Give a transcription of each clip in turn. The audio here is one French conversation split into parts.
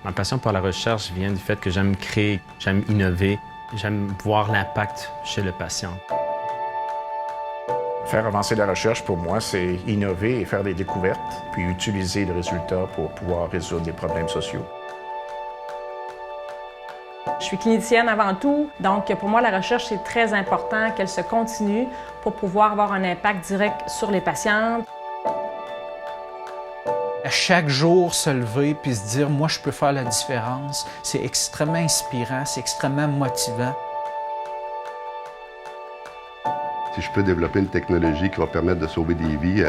Ma passion pour la recherche vient du fait que j'aime créer, j'aime innover, j'aime voir l'impact chez le patient. Faire avancer la recherche, pour moi, c'est innover et faire des découvertes, puis utiliser les résultats pour pouvoir résoudre des problèmes sociaux. Je suis clinicienne avant tout, donc pour moi, la recherche, c'est très important qu'elle se continue pour pouvoir avoir un impact direct sur les patientes. À chaque jour, se lever puis se dire « moi, je peux faire la différence », c'est extrêmement inspirant, c'est extrêmement motivant. Si je peux développer une technologie qui va permettre de sauver des vies,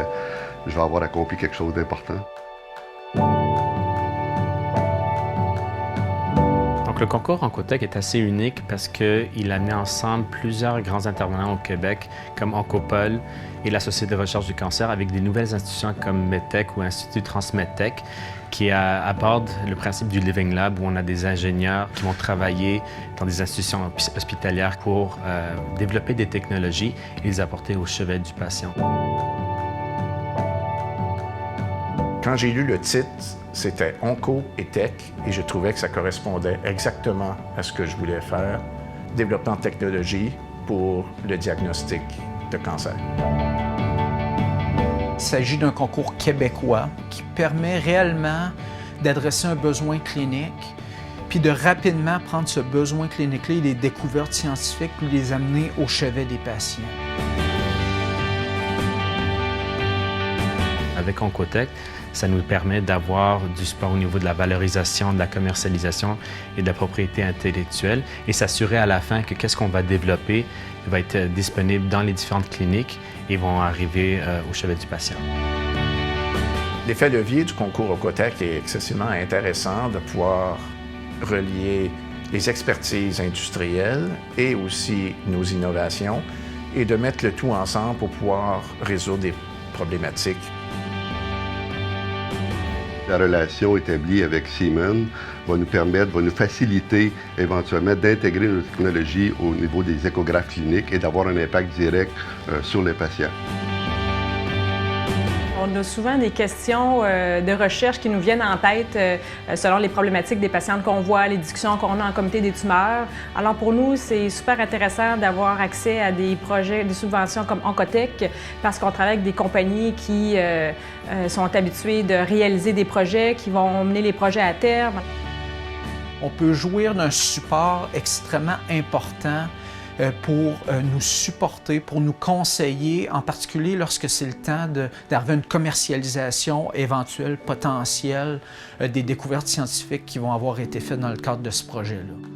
je vais avoir accompli quelque chose d'important. Donc, le concours Oncotech est assez unique parce qu'il a mis ensemble plusieurs grands intervenants au Québec, comme Oncopol et la Société de recherche du cancer, avec des nouvelles institutions comme MedTech ou Institut TransMedTech, qui abordent le principe du Living Lab, où on a des ingénieurs qui vont travailler dans des institutions hospitalières pour développer des technologies et les apporter au chevet du patient. Quand j'ai lu le titre, c'était Onco et Tech, et je trouvais que ça correspondait exactement à ce que je voulais faire, développement de technologie pour le diagnostic de cancer. Il s'agit d'un concours québécois qui permet réellement d'adresser un besoin clinique, puis de rapidement prendre ce besoin clinique-là et les découvertes scientifiques, puis les amener au chevet des patients. Avec Oncotech, ça nous permet d'avoir du support au niveau de la valorisation, de la commercialisation et de la propriété intellectuelle et s'assurer à la fin que qu'est-ce qu'on va développer va être disponible dans les différentes cliniques et vont arriver au chevet du patient. L'effet levier du concours Oncotech est excessivement intéressant de pouvoir relier les expertises industrielles et aussi nos innovations et de mettre le tout ensemble pour pouvoir résoudre des problématiques. La relation établie avec Siemens va nous faciliter éventuellement d'intégrer nos technologies au niveau des échographes cliniques et d'avoir un impact direct sur les patients. On a souvent des questions de recherche qui nous viennent en tête selon les problématiques des patientes qu'on voit, les discussions qu'on a en comité des tumeurs. Alors pour nous, c'est super intéressant d'avoir accès à des projets, des subventions comme Oncotech, parce qu'on travaille avec des compagnies qui sont habituées de réaliser des projets, qui vont mener les projets à terme. On peut jouir d'un support extrêmement important pour nous supporter, pour nous conseiller, en particulier lorsque c'est le temps d'arriver à une commercialisation éventuelle, potentielle, des découvertes scientifiques qui vont avoir été faites dans le cadre de ce projet-là.